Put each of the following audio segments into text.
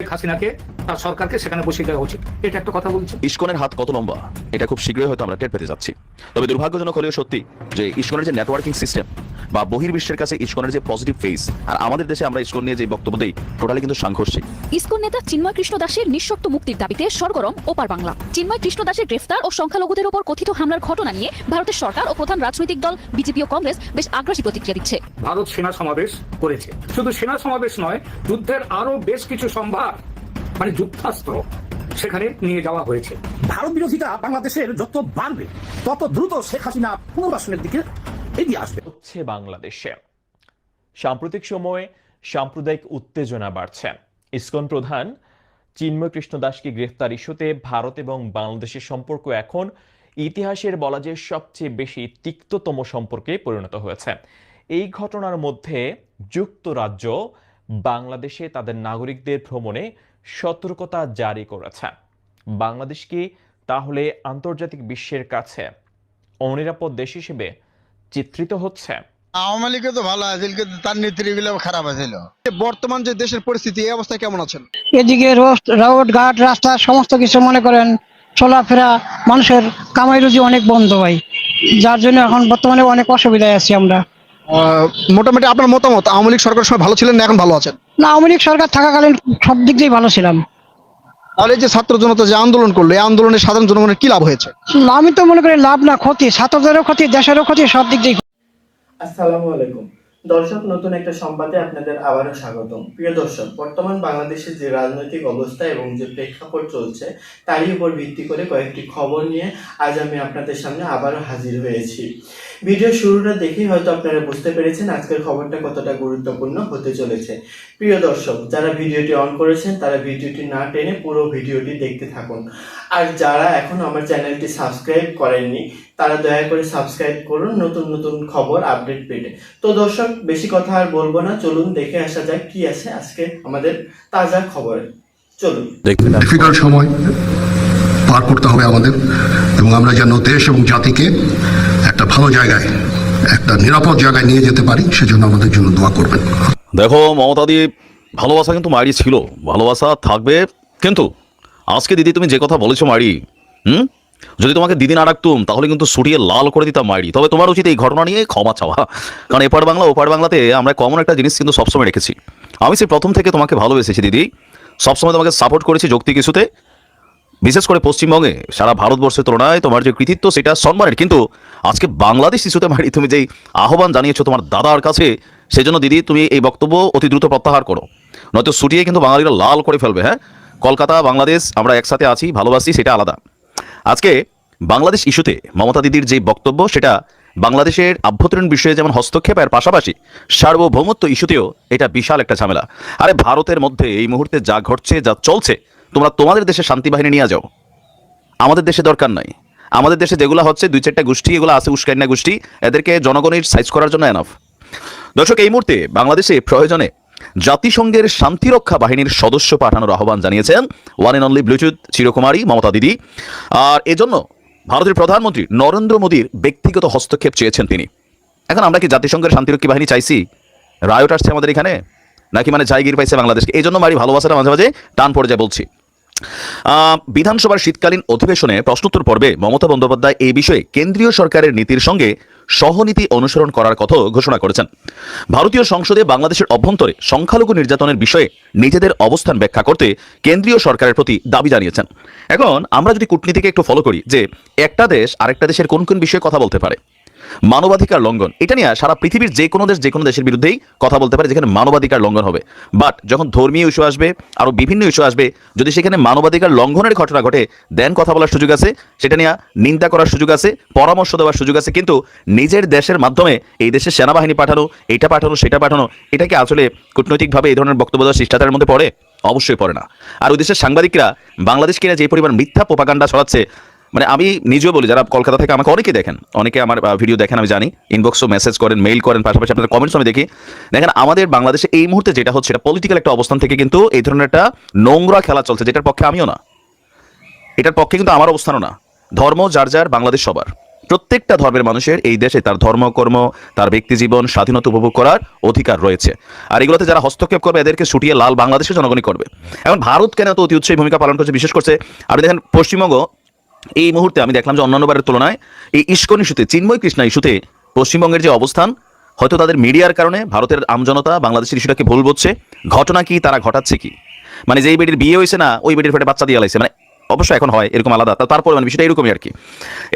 হাসিনাকে তার সরকারকে সেখানে বসিয়ে দেওয়া উচিত, এটা একটা কথা বলছি। ইসকনের হাত কত লম্বা এটা খুব শীঘ্রই হয়তো আমরা টের পেতে যাচ্ছি। তবে দুর্ভাগ্যজনক হলেও সত্যি যে ইসকনের যে নেটওয়ার্কিং সিস্টেম বা বহির্বিশ্বের কাছে ইসকনের যে পজিটিভ ফেস আর আমাদের দেশে আমরা ইসকন নিয়ে যে বক্তব্য দেই টোটালি কিন্তু সাংঘর্ষিক। ইসকন নেতা চিন্ময় কৃষ্ণ দাসের নিঃশর্ত মুক্তির দাবিতে সরগরম ওপার বাংলা। চিন্ময় কৃষ্ণ দাসের গ্রেফতার ও সংখ্যালঘুদের উপর কথিত হামলার ঘটনা নিয়ে ভারতের সরকার ও প্রধান রাজনৈতিক দল বিজেপি ও কংগ্রেস বেশ আগ্রাসী প্রতিক্রিয়া দিচ্ছে। ভারত সেনা সমাবেশ করেছে, শুধু সেনা সমাবেশ নয়, যুদ্ধের আরো বেশ কিছু সম্ভার মানে যুদ্ধাস্ত্র সেখানে নিয়ে যাওয়া হয়েছে। ভারত বিরোধিতা বাংলাদেশের যত বাড়বে তত দ্রুত শেখ হাসিনা পুনর্বাসনের দিকে এগিয়ে আসবে। হচ্ছে বাংলাদেশে সাম্প্রতিক সময়ে সাম্প্রদায়িক উত্তেজনা বাড়ছে। ইসকন প্রধান চিন্ময় কৃষ্ণ দাসকে গ্রেফতার ইস্যুতে ভারত এবং বাংলাদেশের সম্পর্ক এখন ইতিহাসের বলা যায় সবচেয়ে বেশি তিক্ততম সম্পর্কে পরিণত হয়েছে। এই ঘটনার মধ্যে যুক্তরাজ্য বাংলাদেশে তাদের নাগরিকদের ভ্রমণে সতর্কতা জারি করেছে। বাংলাদেশ কি তাহলে আন্তর্জাতিক বিশ্বের কাছে অনিরাপদ দেশ হিসেবে চিত্রিত হচ্ছে? আওয়ামী লীগে তো ভালো আছিল, কিন্তু তার নীতিগুলো খারাপ আছিল। বর্তমান যে দেশের পরিস্থিতি, এই অবস্থায় কেমন আছেন? এদিকে রোড ঘাট রাস্তা সমস্ত কিছু মনে করেন চলাফেরা, মানুষের কামাই রুজি অনেক বন্ধ ভাই, যার জন্য এখন বর্তমানে অনেক অসুবিধায় আছি আমরা। মোটামুটি আপনার মতামত, আওয়ামী লীগ সরকারের সময় ভালো ছিলেন না এখন ভালো আছেন? না, আওয়ামী লীগ সরকার থাকাকালীন সব দিক দিয়েই ভালো ছিলাম। তাহলে এই যে ছাত্র জনতা যে আন্দোলন করলো, এই আন্দোলনে সাধারণ জনগণের কি লাভ হয়েছে? আমি তো মনে করি লাভ না ক্ষতি, ছাত্রদেরও ক্ষতি, দেশেরও ক্ষতি, সব দিক দিয়ে। আসসালামু আলাইকুম দর্শক, নতুন একটা সংবাদে আপনাদের আবারও স্বাগতম। প্রিয় দর্শক, বর্তমান বাংলাদেশের যে রাজনৈতিক অবস্থা এবং যে প্রেক্ষাপট চলছে তারই উপর ভিত্তি করে কয়েকটি খবর নিয়ে আজ আমি আপনাদের সামনে আবারও হাজির হয়েছি। ভিডিও শুরুটা দেখেই হয়তো আপনারা বুঝতে পেরেছেন আজকের খবরটা কতটা গুরুত্বপূর্ণ হতে চলেছে। প্রিয় দর্শক, যারা ভিডিওটি অন করেছেন তারা ভিডিওটি না টেনে পুরো ভিডিওটি দেখতে থাকুন। আর যারা এখনো আমার চ্যানেলটি সাবস্ক্রাইব করেননি তারা দয়া করে সাবস্ক্রাইব করুন নতুন নতুন খবর আপডেট পেতে। তো দর্শক, বেশি কথা আর বলবো না, চলুন দেখে আসা যাক কি আছে আজকে আমাদের তাজা খবরে। চলুন। ডিফিকাল্ট সময় পার করতে হবে আমাদের, এবং আমরা যেন দেশ এবং জাতিকে একটা ভালো জায়গায়, একটা নিরাপদ জায়গায় নিয়ে যেতে পারি, সেজন্য আমাদের জন্য দোয়া করবেন। দেখো মমতাদি, ভালোবাসা কিন্তু মারি ছিল, ভালোবাসা থাকবে, কিন্তু আজকে দিদি তুমি যে কথা বলেছো মারি, যদি তোমাকে দিদি না রাখতুম তাহলে কিন্তু ছুটিয়ে লাল করে দিতাম মাইরি। তবে তোমার উচিত এই ঘটনা নিয়ে ক্ষমা চাওয়া, কারণ এপার বাংলা ওপার বাংলাতে আমরা কমন একটা জিনিস কিন্তু সবসময় রেখেছি। আমি সে প্রথম থেকে তোমাকে ভালোবেসেছি দিদি, সবসময় তোমাকে সাপোর্ট করেছি যৌক্তিক ইস্যুতে, বিশেষ করে পশ্চিমবঙ্গে সারা ভারতবর্ষের তুলনায় তোমার যে কৃতিত্ব সেটা সম্মানের। কিন্তু আজকে বাংলাদেশ ইস্যুতে মারি তুমি যেই আহ্বান জানিয়েছো তোমার দাদার কাছে, সেজন্য দিদি তুমি এই বক্তব্য অতি দ্রুত প্রত্যাহার করো, নয়তো ছুটিয়ে কিন্তু বাঙালিরা লাল করে ফেলবে। হ্যাঁ, কলকাতা বাংলাদেশ আমরা একসাথে আছি, ভালোবাসি, সেটা আলাদা। আজকে বাংলাদেশ ইস্যুতে মমতা দিদির যে বক্তব্য সেটা বাংলাদেশের আভ্যন্তরীণ বিষয়ে যেমন হস্তক্ষেপ, এর পাশাপাশি সার্বভৌমত্ব ইস্যুতেও এটা বিশাল একটা ঝামেলা। আরে ভারতের মধ্যে এই মুহূর্তে যা ঘটছে, যা চলছে, তোমরা তোমাদের দেশে শান্তি বাহিনী নিয়ে যাও, আমাদের দেশে দরকার নাই। আমাদের দেশে যেগুলো হচ্ছে দুই চারটা গোষ্ঠী এগুলো আছে, উস্কাইনা গোষ্ঠী, এদেরকে জনগণের সাইজ করার জন্য এনাফ। দর্শক, এই মুহূর্তে বাংলাদেশে প্রয়োজনে জাতিসংঘের শান্তিরক্ষা বাহিনীর সদস্য পাঠানোর আহ্বান জানিয়েছেন ওয়ান এন্ড অনলি ব্লুটুথ চিরকুমারী মমতা দিদি। আর এজন্য ভারতের প্রধানমন্ত্রী নরেন্দ্র মোদীর ব্যক্তিগত হস্তক্ষেপ চেয়েছেন তিনি। এখন আমরা কি জাতিসংঘের শান্তিরক্ষী বাহিনী চাইছি? রায়ট আসছে আমাদের এখানে, নাকি মানে জায়গির পাইছে বাংলাদেশকে? এই জন্য মারি ভালোবাসাটা মাঝে মাঝে টান পড়ে যায় বলছি। বিধানসভার শীতকালীন অধিবেশনে প্রশ্নোত্তর পর্বে মমতা বন্দ্যোপাধ্যায় এই বিষয়ে কেন্দ্রীয় সরকারের নীতির সঙ্গে সহনীতি অনুসরণ করার কথা ঘোষণা করেছেন। ভারতীয় সংসদে বাংলাদেশের অভ্যন্তরে সংখ্যালঘু নির্যাতনের বিষয়ে নিজেদের অবস্থান ব্যাখ্যা করতে কেন্দ্রীয় সরকারের প্রতি দাবি জানিয়েছেন। এখন আমরা যদি কূটনীতিকে একটু ফলো করি যে একটা দেশ আরেকটা দেশের কোন কোন বিষয়ে কথা বলতে পারে, মানবাধিকার লঙ্ঘন, এটা নিয়ে সারা পৃথিবীর যে কোনো দেশ যে কোনো দেশের বিরুদ্ধেই কথা বলতে পারে যেখানে মানবাধিকার লঙ্ঘন হবে। বাট যখন ধর্মীয় ইস্যু আসবে, আরও বিভিন্ন ইস্যু আসবে, যদি সেখানে মানবাধিকার লঙ্ঘনের ঘটনা ঘটে, দেন কথা বলার সুযোগ আছে, সেটা নিয়ে নিন্দা করার সুযোগ আছে, পরামর্শ দেওয়ার সুযোগ আছে। কিন্তু নিজের দেশের মাধ্যমে এই দেশের সেনাবাহিনী পাঠানো, এটা পাঠানো, সেটা পাঠানো, এটা কি আসলে কূটনৈতিকভাবে এই ধরনের বক্তব্য দেওয়ার শিষ্টাচারের মধ্যে পড়ে? অবশ্যই পড়ে না। আর ওই দেশের সাংবাদিকরা বাংলাদেশকে নিয়ে যে পরিমাণ মিথ্যা প্রোপাগান্ডা ছড়াচ্ছে, মানে আমি নিজেও বলি, যারা কলকাতা থেকে আমাকে অনেকে দেখেন, অনেকে আমার ভিডিও দেখেন, আমি জানি, ইনবক্সও মেসেজ করেন, মেইল করেন, পাশাপাশি আপনাদের কমেন্টস আমি দেখি। দেখেন আমাদের বাংলাদেশে এই মুহূর্তে যেটা হচ্ছে এটা পলিটিক্যাল একটা অবস্থান থেকে কিন্তু এই ধরনের একটা নোংরা খেলা চলছে, যেটার পক্ষে আমিও না, এটার পক্ষে কিন্তু আমার অবস্থানও না। ধর্ম যার যার, বাংলাদেশ সবার, প্রত্যেকটা ধর্মের মানুষের এই দেশে তার ধর্মকর্ম, তার ব্যক্তিজীবন, স্বাধীনতা উপভোগ করার অধিকার রয়েছে। আর এগুলোতে যারা হস্তক্ষেপ করবে এদেরকে ছুটিয়ে লাল বাংলাদেশের জনগণই করবে। এখন ভারত কেন তো অতি উৎসাহী ভূমিকা পালন করছে, বিশেষ করছে আপনি দেখেন পশ্চিমবঙ্গ এই মুহূর্তে আমি দেখলাম যে অন্যান্যবারের তুলনায় এই ইস্কন ইস্যুতে, চিন্ময় কৃষ্ণা ইস্যুতে পশ্চিমবঙ্গের যে অবস্থান, হয়তো তাদের মিডিয়ার কারণে ভারতের আমজনতা বাংলাদেশের ইস্যুটাকে ভুল বুঝছে। ঘটনা কি, তারা ঘটাচ্ছে কি, মানে যেই বেটির বিয়ে হয়েছে না ওই বেটির পেটে বাচ্চা দিয়ে লাইছে, মানে অবশ্য এখন হয় এরকম আলাদা, তারপরে মানে বিষয়টা এরকমই আর কি।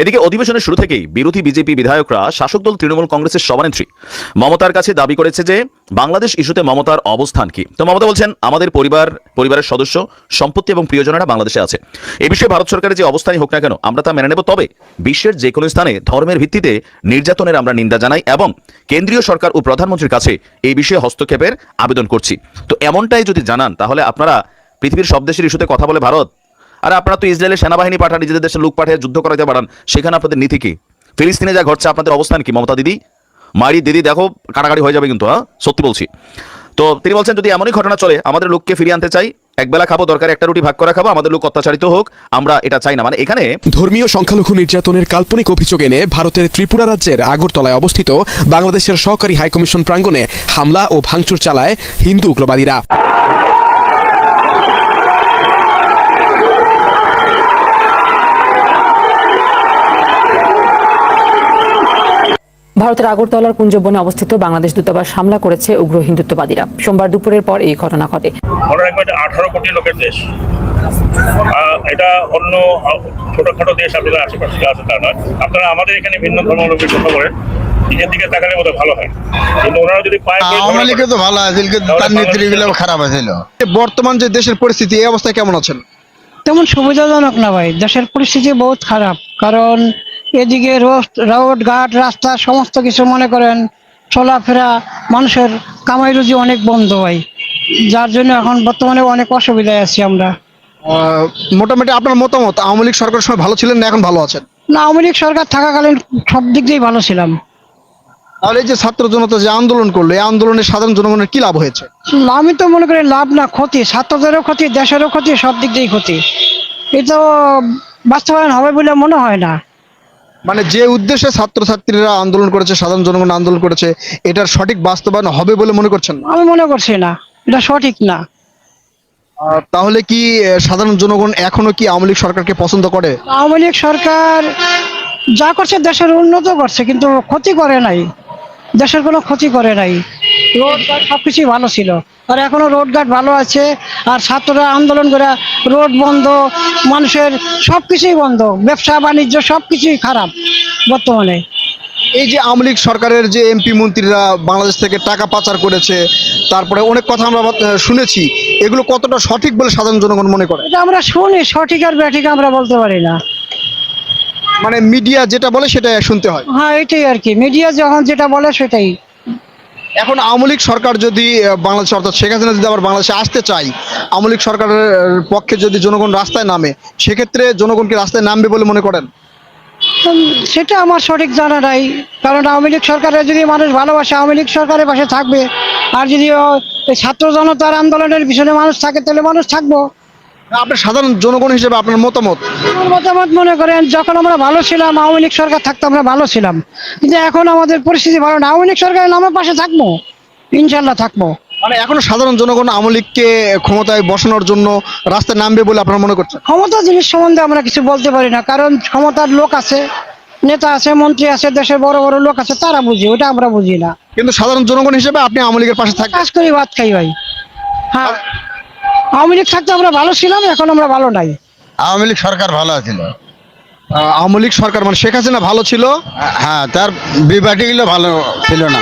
এদিকে অধিবেশনের শুরু থেকেই বিরোধী বিজেপি বিধায়করা শাসক দল তৃণমূল কংগ্রেসের সভানেত্রী মমতার কাছে দাবি করেছে যে বাংলাদেশ ইস্যুতে মমতার অবস্থান কি। তো মমতা বলছেন, আমাদের পরিবারের সদস্য, সম্পত্তি এবং প্রিয়জনেরা বাংলাদেশে আছে। এই বিষয়ে ভারত সরকারের যে অবস্থানই হোক না কেন আমরা তা মেনে নেব, তবে বিশ্বের যে কোনো স্থানে ধর্মের ভিত্তিতে নির্যাতনের আমরা নিন্দা জানাই এবং কেন্দ্রীয় সরকার ও প্রধানমন্ত্রীর কাছে এই বিষয়ে হস্তক্ষেপের আবেদন করছি। তো এমনটাই যদি জানান তাহলে আপনারা পৃথিবীর সব দেশের ইস্যুতে কথা বলে ভারত, আর আপনারা তো ইসরায়েলের সেনাবাহিনী পাঠান, নিজেদের দেশের লোক পাঠিয়ে যুদ্ধ করাইতে পারেন, সেখানে আপনাদের নীতি কি? ফিলিস্তিনে যা ঘটছে আপনাদের অবস্থান কি? মমতা দিদি, মারি দিদি, দেখো কাটাকাটি হয়ে যাবে কিন্তু, হ্যাঁ সত্যি বলছি। তো তিনি বলছেন, যদি এমনই ঘটনা চলে আমাদের লোককে ফিরিয়ে আনতে চাই, একবেলা খাবো, দরকার একটা রুটি ভাগ করা খাবো, আমাদের লোক অত্যাচারিত হোক, আমরা এটা চাই না। মানে এখানে ধর্মীয় সংখ্যালঘু নির্যাতনের কাল্পনিক অভিযোগ এনে ভারতের ত্রিপুরা রাজ্যের আগরতলায় অবস্থিত বাংলাদেশের সহকারী হাইকমিশন প্রাঙ্গণে হামলা ও ভাঙচুর চালায় হিন্দু উগ্রবাদীরা। ভারতের আগরতলার কুঞ্জবনে অবস্থিত বাংলাদেশ দূতাবাস হামলা করেছে উগ্র হিন্দুত্ববাদীরা। সোমবার দুপুরের পর এই ঘটনা ঘটে। 18 কোটি লোকের দেশ, এটা অন্য ছোটখাটো দেশ আপনাদের আশেপাশে আছে তা নয়। আপনারা আমাদের এখানে ভিন্ন ধর্মাবলম্বীর কথা বলেন, নিজের দিকে তাকালে বোধহয় ভালো হয়, কিন্তু ওনারা যদি আওয়ামী লীগে তো ভালো আছে, কিন্তু তার নেতৃত্বগুলো খারাপ আছিল। বর্তমান যে দেশের পরিস্থিতি, এই অবস্থায় কেমন আছেন? তেমন সুবিধাজনক না ভাই, দেশের পরিস্থিতি বহুত খারাপ। কারণ এদিকে রোড ঘাট রাস্তা সমস্ত কিছু মনে করেন চলাফেরা, মানুষের কামাই রুজি অনেক বন্ধ ভাই, যার জন্য এখন বর্তমানে অনেক অসুবিধায় আছি আমরা। মোটামুটি আপনার মতামত, আওয়ামী লীগ সরকারের সময় ভালো ছিলেন না এখন ভালো আছেন? না, আওয়ামী লীগ সরকার থাকাকালীন সব দিক দিয়েই ভালো ছিলাম। তাহলে এই যে ছাত্র জনতা যে আন্দোলন করলো, এই আন্দোলনে সাধারণ জনগণের কি লাভ হয়েছে? আমি তো মনে করি লাভ না ক্ষতি, ছাত্রদেরও ক্ষতি, দেশেরও ক্ষতি, সব দিক দিয়েই ক্ষতি। এটা বাস্তবায়ন হবে বলে মনে হয় না। মানে যে উদ্দেশ্যে ছাত্রছাত্রীরা আন্দোলন করেছে, সাধারণ জনগণ আন্দোলন করেছে, এটার সঠিক বাস্তবায়ন হবে বলে মনে করছেন? আমি মনে করছি না, এটা সঠিক না। তাহলে কি সাধারণ জনগণ এখনো কি আওয়ামী লীগ সরকারকে পছন্দ করে? আওয়ামী লীগ সরকার যা করছে দেশের উন্নত করছে, কিন্তু ক্ষতি করে নাই, দেশের কোনো ক্ষতি করে নাই। রোডঘাট সবকিছুই ভালো ছিল, আর এখনো রোডঘাট ভালো আছে। আর ছাত্ররা আন্দোলন করে রোড বন্ধ, মানুষের সবকিছুই বন্ধ, ব্যবসা বাণিজ্য সবকিছুই খারাপ বর্তমানে। এই যে আওয়ামী লীগ সরকারের যে এমপি মন্ত্রীরা বাংলাদেশ থেকে টাকা পাচার করেছে, তারপরে অনেক কথা আমরা শুনেছি, এগুলো কতটা সঠিক বলে সাধারণ জনগণ মনে করে? এটা আমরা শুনি, সঠিক আর ব্যাঠিক আমরা বলতে পারি না। মানে মিডিয়া যেটা বলে সেটাই শুনতে হয়। হ্যাঁ, এটাই আর কি, মিডিয়া যখন যেটা বলে সেটাই। এখন আওয়ামী লীগ সরকার যদি বাংলাদেশ, অর্থাৎ শেখ হাসিনা যদি আবার বাংলাদেশে আসতে চাই, আওয়ামী লীগ সরকারের পক্ষে যদি জনগণ রাস্তায় নামে, সেক্ষেত্রে জনগণ কি রাস্তায় নামবে বলে মনে করেন? সেটা আমার সঠিক জানা নাই, কারণ আওয়ামী লীগ সরকারের যদি মানুষ ভালোবাসে আওয়ামী লীগ সরকারের পাশে থাকবে, আর যদি ছাত্র জনতার আন্দোলনের পিছনে মানুষ থাকে তাহলে মানুষ থাকবো। আপনার সাধারণ জনগণ হিসেবে আপনার মতামত? আমার মতামত মনে করেন, যখন আমরা ভালো ছিলাম, আওয়ামী লীগ সরকার থাকতো আমরা ভালো ছিলাম, কিন্তু এখন আমাদের পরিস্থিতি ভালো না। আওয়ামী লীগ সরকারের নামের পাশে থাকবো, ইনশাল্লাহ থাকবো। মানে এখনো সাধারণ জনগণ আওয়ামী লীগকে ক্ষমতায় বসানোর জন্য রাস্তায় নামবে বলে আপনারা মনে করছেন? ক্ষমতা জিনিস সম্বন্ধে আমরা কিছু বলতে পারি না, কারণ ক্ষমতার লোক আছে, নেতা আছে, মন্ত্রী আছে, দেশের বড় বড় লোক আছে, তারা বুঝি, ওটা আমরা বুঝি না। কিন্তু সাধারণ জনগণ হিসেবে আপনি আওয়ামী লীগের পাশে থাকেন? কাজ করি, ভাত খাই ভাই। হ্যাঁ, আওয়ামী লীগ থাকতে আমরা ভালো ছিলাম, এখন আমরা ভালো নাই। আওয়ামী লীগ সরকার ভালো ছিল। আওয়ামী লীগ সরকার মানে শেখ হাসিনা ভালো ছিল? হ্যাঁ, তার বিপার্টিগুলো ভালো ছিল না।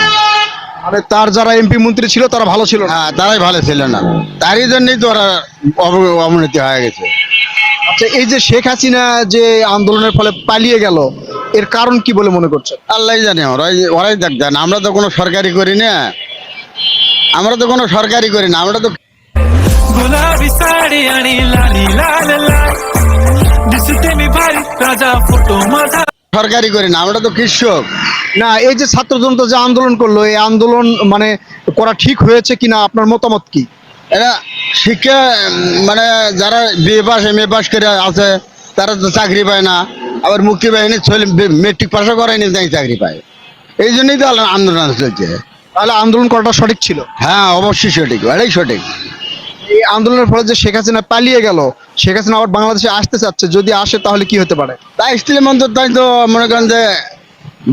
মানে তার যারা এমপি মন্ত্রী ছিল তারা ভালো ছিল না? হ্যাঁ, তারাই ভালো ছিল না, তারই জন্যই তো ওরা অবনতি হয়ে গেছে। আচ্ছা, এই যে শেখ হাসিনা যে আন্দোলনের ফলে পালিয়ে গেল, এর কারণ কি বলে মনে করছেন? আল্লাহ জানে, ওরাই দেখবেন। আমরা তো কোনো সরকারি করি না, আমরা তো কোনো সরকারি করি না, আমরা তো সরকারি করি না, আমরা তো কৃষক না। এই যে ছাত্র জনতা যে আন্দোলন করলো, এই আন্দোলন মানে করা ঠিক হয়েছে কিনা আপনার মতামত কি? এরা শিক্ষা মানে যারা বিএ পাস এমএ পাস করে আছে তারা তো চাকরি পায় না, আবার মুক্তি বাহিনী মেট্রিক পাশও করায়নি তাই চাকরি পায়। এই জন্যই তো আন্দোলন চলছে। তাহলে আন্দোলন করাটা সঠিক ছিল। হ্যাঁ, অবশ্যই সঠিক, এটাই সঠিক। এই আন্দোলনের ফলে যে শেখ হাসিনা পালিয়ে গেল, শেখ হাসিনা আবার বাংলাদেশে আসতে চাচ্ছে, যদি আসে তাহলে কি হতে পারে? তাই স্ত্রী মন্ত্র তাই তো মনে করেন যে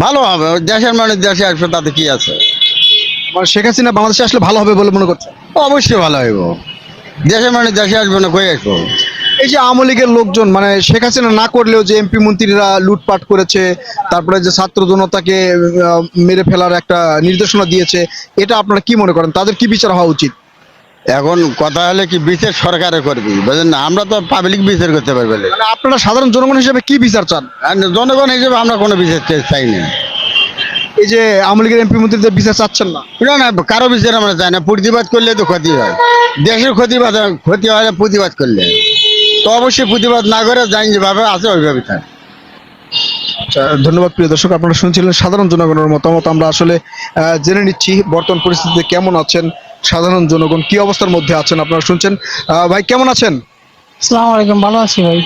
ভালো হবে, দেশের মানুষ দেশে আসবে, তাতে কি আছে? মানে শেখ হাসিনা বাংলাদেশে আসলে ভালো হবে বলে মনে করছে? অবশ্যই ভালো হইব, দেশের মানুষ দেশে আসবে না, কই আসবো? এই যে আওয়ামী লীগের লোকজন, মানে শেখ হাসিনা না করলেও যে এমপি মন্ত্রীরা লুটপাট করেছে, তারপরে যে ছাত্র জনতাকে মেরে ফেলার একটা নির্দেশনা দিয়েছে, এটা আপনারা কি মনে করেন? তাদের কি বিচার হওয়া উচিত? এখন কথা হলে কি বিচার সরকারে করবি, বুঝলেন না? আমরা তো পাবলিক বিচার করতে পারবো না। মানে আপনারা সাধারণ জনগণ হিসেবে কি বিচার চান? আর জনগণ হিসেবে আমরা কোনো বিচার চাই না। এই যে আওয়ামী লীগের এমপি মন্ত্রীদের বিচার চাচ্ছেন না? না, কারো বিচার আমরা চাই না। প্রতিবাদ করলে তো ক্ষতি হয়, দেশের ক্ষতি হয় প্রতিবাদ করলে। তো অবশ্যই প্রতিবাদ না করে যাই যেভাবে আছে ওইভাবে থাক। ধন্যবাদ প্রিয় দর্শক, আপনারা শুনছিলেন সাধারণ জনগণের মতামত। আমরা আসলে জেনে নিচ্ছি বর্তমান পরিস্থিতিতে কেমন আছেন সাধারণ জনগণ, কি অবস্থার মধ্যে আছেন আপনারা শুনছেন। ভাই কেমন আছেন? আসসালামু আলাইকুম, ভালো আছি ভাই।